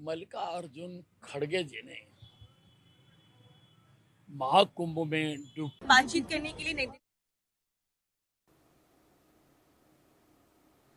मल्लिकार्जुन खड़गे जी ने महाकुंभ में बातचीत करने के लिए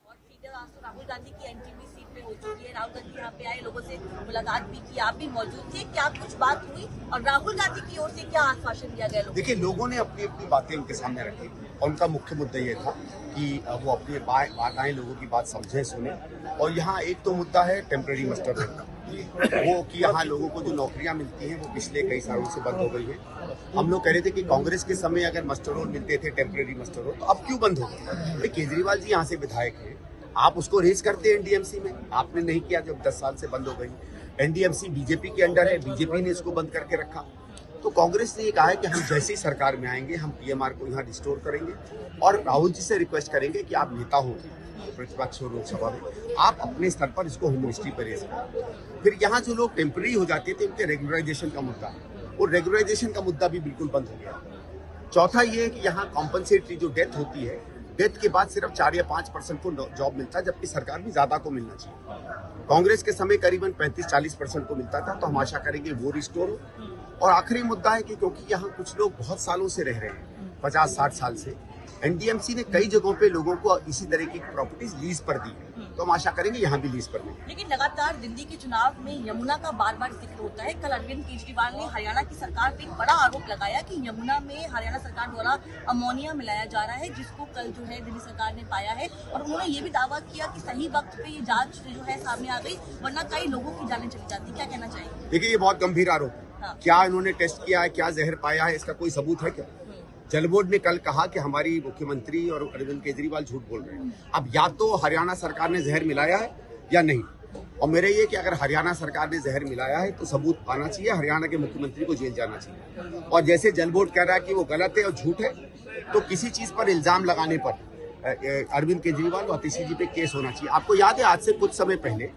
और सीधे राहुल गांधी की एंट्री भी सीट पे हो चुकी है। राहुल गांधी यहाँ पे आए, लोगों से मुलाकात भी की, आप भी मौजूद थे। क्या कुछ बात हुई और राहुल गांधी की ओर से क्या आश्वासन दिया गया? देखिए, लोगों ने अपनी अपनी बातें उनके सामने रखी और उनका मुख्य मुद्दा ये था कि वो अपनी बात आए, लोगों की बात समझें, सुने। और यहाँ एक तो मुद्दा है टेम्परेरी मस्टर रोल का, वो कि यहाँ लोगों को जो नौकरियां मिलती हैं वो पिछले कई सालों से बंद हो गई है। हम लोग कह रहे थे कि कांग्रेस के समय अगर मस्टर रोल मिलते थे, टेम्परेरी मस्टर रोल, तो अब क्यों बंद हो गए? केजरीवाल जी यहाँ से विधायक हैं, आप उसको रेज करते हैं एनडीएमसी में, आपने नहीं किया जब 10 साल से बंद हो गई। एनडीएमसी बीजेपी के अंडर है, बीजेपी ने इसको बंद करके रखा। तो कांग्रेस ने ये कहा है कि हम जैसे ही सरकार में आएंगे हम पीएमआर को यहाँ रिस्टोर करेंगे और राहुल जी से रिक्वेस्ट करेंगे कि आप नेता हो प्रतिपक्ष हो लोकसभा में, आप अपने स्तर पर इसको होम मिनिस्ट्री पर रेज करें। फिर यहाँ जो लोग टेम्पररी हो जाते थे उनके रेगुलराइजेशन का मुद्दा है, और रेगुलराइजेशन का मुद्दा भी बिल्कुल बंद हो गया। चौथा ये है कि यहाँ कॉम्पनसेटरी जो डेथ होती है, डेथ के बाद सिर्फ 4 या 5% को जॉब मिलता है, जबकि सरकार में ज्यादा को मिलना चाहिए। कांग्रेस के समय करीबन 35-40% को मिलता था, तो हम आशा करेंगे वो रिस्टोर हो। और आखिरी मुद्दा है कि क्योंकि यहाँ कुछ लोग बहुत सालों से रह रहे हैं, 50-60 साल से, एनडीएमसी ने कई जगहों पे लोगों को इसी तरह की प्रॉपर्टीज लीज पर दी है, तो हम आशा करेंगे यहाँ भी लीज पर दें। लेकिन लगातार दिल्ली के चुनाव में यमुना का बार बार जिक्र होता है। कल अरविंद केजरीवाल ने हरियाणा की सरकार पर एक बड़ा आरोप लगाया कि यमुना में हरियाणा सरकार द्वारा अमोनिया मिलाया जा रहा है, जिसको कल जो है दिल्ली सरकार ने पाया है। और उन्होंने ये भी दावा किया कि सही वक्त पे ये जांच जो है सामने आ गई, वरना कई लोगों की जानें चली जाती। क्या कहना चाहिए? देखिए, ये बहुत गंभीर आरोप है। हाँ। क्या इन्होंने टेस्ट किया है, क्या जहर पाया है, इसका कोई सबूत है क्या? जल बोर्ड ने कल कहा कि हमारी मुख्यमंत्री और अरविंद केजरीवाल झूठ बोल रहे हैं। अब या तो हरियाणा सरकार ने जहर मिलाया है या नहीं, और मेरे ये कि अगर हरियाणा सरकार ने जहर मिलाया है तो सबूत पाना चाहिए, हरियाणा के मुख्यमंत्री को जेल जाना चाहिए। और जैसे जल बोर्ड कह रहा है कि वो गलत है और झूठ है, तो किसी चीज पर इल्जाम लगाने पर अरविंद केजरीवाल और आतिशी जी पे केस होना चाहिए। आपको याद है, आज से कुछ समय पहले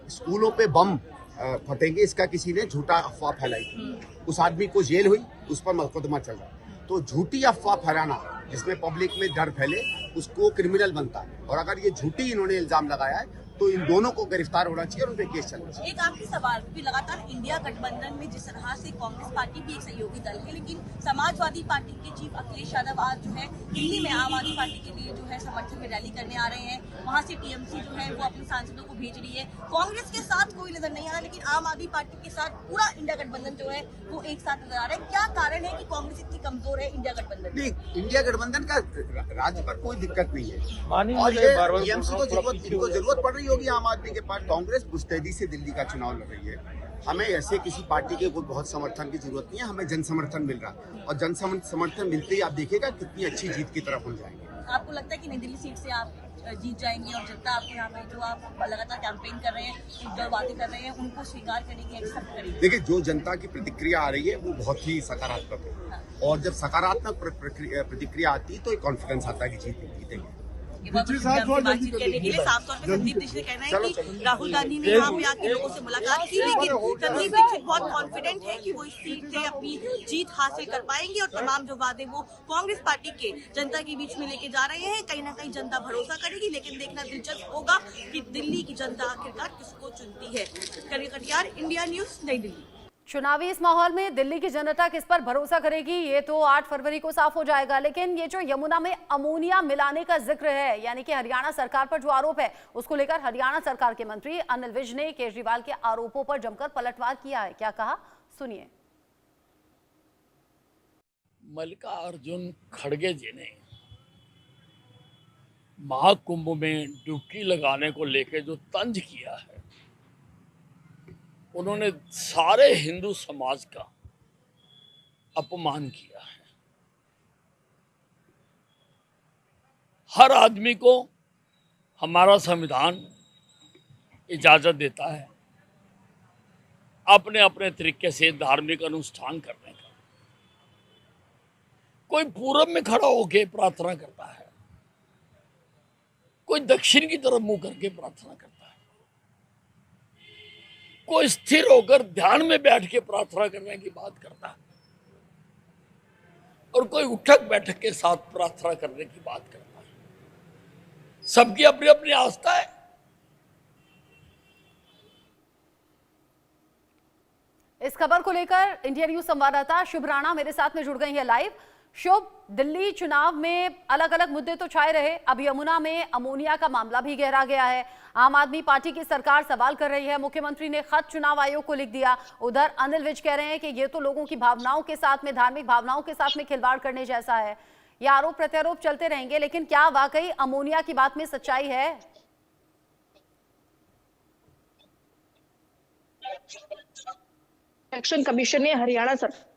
स्कूलों पे बम फटेंगे, इसका किसी ने झूठा अफवाह फैलाई थी, उस आदमी को जेल हुई, उस पर मुकदमा चल रहा। तो झूठी अफवाह फैलाना जिसमें पब्लिक में डर फैले, उसको क्रिमिनल बनता है। और अगर ये झूठी इन्होंने इल्जाम लगाया है तो इन दोनों को गिरफ्तार होना चाहिए और उन पे केस चलना चाहिए। एक आखिरी सवाल, क्योंकि लगातार इंडिया गठबंधन में जिस तरह से कांग्रेस पार्टी भी एक सहयोगी दल है, लेकिन समाजवादी पार्टी के चीफ अखिलेश यादव आज जो है दिल्ली में आम आदमी पार्टी के लिए जो है समर्थन में रैली करने आ रहे हैं। वहां से टीएमसी जो है वो अपने सांसदों को भेज रही है। कांग्रेस के साथ कोई नजर नहीं आ रहा, लेकिन आम आदमी पार्टी के साथ पूरा इंडिया गठबंधन जो है वो एक साथ नजर आ रहा है। क्या कारण है कि कांग्रेस इतनी कमजोर है इंडिया गठबंधन? नहीं, इंडिया गठबंधन का राज्य पर कोई दिक्कत नहीं है, और ये टीएमसी को जरूरत पड़ रही होगी आम आदमी के पास। कांग्रेस मुस्तैदी से दिल्ली का चुनाव लड़ रही है। हमें ऐसे किसी पार्टी के कोई बहुत समर्थन की जरूरत नहीं है, हमें जन समर्थन मिल रहा है, और जन समर्थन मिलते ही आप देखिएगा कितनी अच्छी जीत की तरफ हम जाएंगे। आपको लगता है कि नई दिल्ली सीट से आप जीत जाएंगे और जनता आपके यहाँ पे जो आप लगातार कैंपेन कर रहे हैं, जो बातें कर रहे हैं, उनको स्वीकार करेगी, एक्सेप्ट करेगी? देखिए, जो जनता की प्रतिक्रिया आ रही है वो बहुत ही सकारात्मक है। हाँ। और जब सकारात्मक प्रतिक्रिया आती है तो एक कॉन्फिडेंस आता है कि जीतेंगे। बातचीत करने के लिए साफ तौर पर संदीप दीक्षित कहना है कि राहुल गांधी ने यहाँ पे आके लोगों से मुलाकात की, लेकिन संदीप दीक्षित बहुत कॉन्फिडेंट है कि वो इस सीट से अपनी जीत हासिल कर पाएंगे और तमाम जो वादे वो कांग्रेस पार्टी के जनता के बीच में लेके जा रहे हैं। कहीं ना कहीं जनता भरोसा करेगी, लेकिन देखना दिलचस्प होगा कि दिल्ली की जनता आखिरकार किसको चुनती है। करियर कटियार, इंडिया न्यूज, नई दिल्ली। चुनावी इस माहौल में दिल्ली की जनता किस पर भरोसा करेगी ये तो 8 फरवरी को साफ हो जाएगा। लेकिन ये जो यमुना में अमोनिया मिलाने का जिक्र है, यानी कि हरियाणा सरकार पर जो आरोप है, उसको लेकर हरियाणा सरकार के मंत्री अनिल विज ने केजरीवाल के आरोपों पर जमकर पलटवार किया है। क्या कहा, सुनिए। मल्लिकार्जुन खड़गे जी ने महाकुंभ में डुबकी लगाने को लेकर जो तंज किया है, उन्होंने सारे हिंदू समाज का अपमान किया है। हर आदमी को हमारा संविधान इजाजत देता है अपने अपने तरीके से धार्मिक अनुष्ठान करने का। कोई पूरब में खड़ा होकर प्रार्थना करता है, कोई दक्षिण की तरफ मुंह करके प्रार्थना करता है, कोई स्थिर होकर ध्यान में बैठ के प्रार्थना करने की बात करता है, और कोई उठक बैठक के साथ प्रार्थना करने की बात करता है। सबकी अपनी अपनी आस्था है। इस खबर को लेकर इंडिया न्यूज संवाददाता शुभ राणा मेरे साथ में जुड़ गई है लाइव। शुभ, दिल्ली चुनाव में अलग अलग मुद्दे तो छाए रहे, अब यमुना में अमोनिया का मामला भी गहरा गया है। आम आदमी पार्टी की सरकार सवाल कर रही है, मुख्यमंत्री ने खत चुनाव आयोग को लिख दिया। उधर अनिल विज कह रहे हैं कि ये तो लोगों की भावनाओं के साथ में, धार्मिक भावनाओं के साथ में खिलवाड़ करने जैसा है। ये आरोप प्रत्यारोप चलते रहेंगे, लेकिन क्या वाकई अमोनिया की बात में सच्चाई है? इलेक्शन कमीशन ने हरियाणा सरकार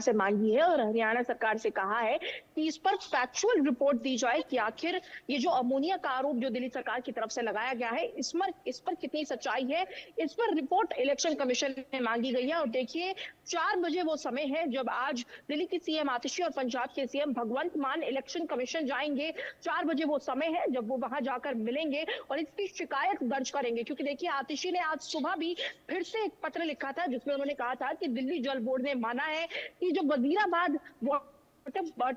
से मांगी है और हरियाणा सरकार से कहा है कि इस पर फैक्चुअल रिपोर्ट दी जाए कि आखिर ये जो अमोनिया का आरोप जो दिल्ली सरकार की तरफ से लगाया गया है इस पर कितनी सच्चाई है, इस पर रिपोर्ट इलेक्शन कमीशन ने मांगी गई है। और देखिए 4 बजे वो समय है जब आज दिल्ली की सीएम आतिशी और पंजाब के सीएम भगवंत मान इलेक्शन कमीशन जाएंगे। 4 बजे वो समय है जब वो वहां जाकर मिलेंगे और इसकी शिकायत दर्ज करेंगे, क्योंकि देखिए आतिशी ने आज सुबह भी फिर से एक पत्र लिखा था जिसमें उन्होंने कहा था कि दिल्ली जल बोर्ड ने माना है कि जो वजीराबाद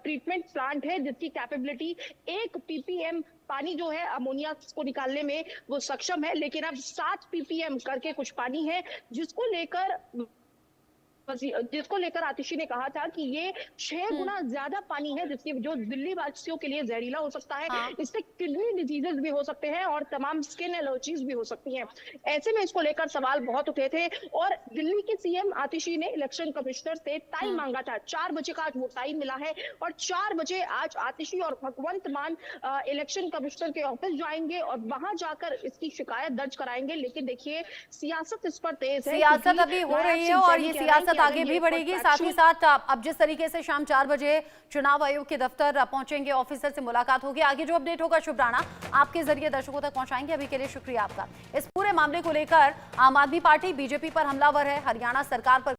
ट्रीटमेंट प्लांट है जिसकी कैपेबिलिटी 1 ppm पानी जो है अमोनिया को निकालने में वो सक्षम है, लेकिन अब 7 ppm करके कुछ पानी है जिसको लेकर आतिशी ने कहा था कि ये 6 गुना ज्यादा पानी है जिसकी जो दिल्ली वासियों के लिए जहरीला हो सकता है। इससे किडनी डिजीजेस भी हो सकते हैं और तमाम स्किन एलर्जीज भी हो सकती हैं। ऐसे में इसको लेकर सवाल बहुत उठे थे और दिल्ली के सीएम आतिशी ने इलेक्शन कमिश्नर से टाइम मांगा था। 4 बजे का आज वो टाइम मिला है और 4 बजे आज आतिशी और भगवंत मान इलेक्शन कमिश्नर के ऑफिस जाएंगे और वहां जाकर इसकी शिकायत दर्ज कराएंगे। लेकिन देखिए सियासत इस पर तेज है, सियासत अभी हो रही है और ये सियासत आगे भी बढ़ेगी। साथ ही साथ अब जिस तरीके से शाम 4 बजे चुनाव आयोग के दफ्तर पहुंचेंगे, ऑफिसर से मुलाकात होगी, आगे जो अपडेट होगा शुभ राणा आपके जरिए दर्शकों तक पहुंचाएंगे। अभी के लिए शुक्रिया आपका। इस पूरे मामले को लेकर आम आदमी पार्टी बीजेपी पर हमलावर है, हरियाणा सरकार पर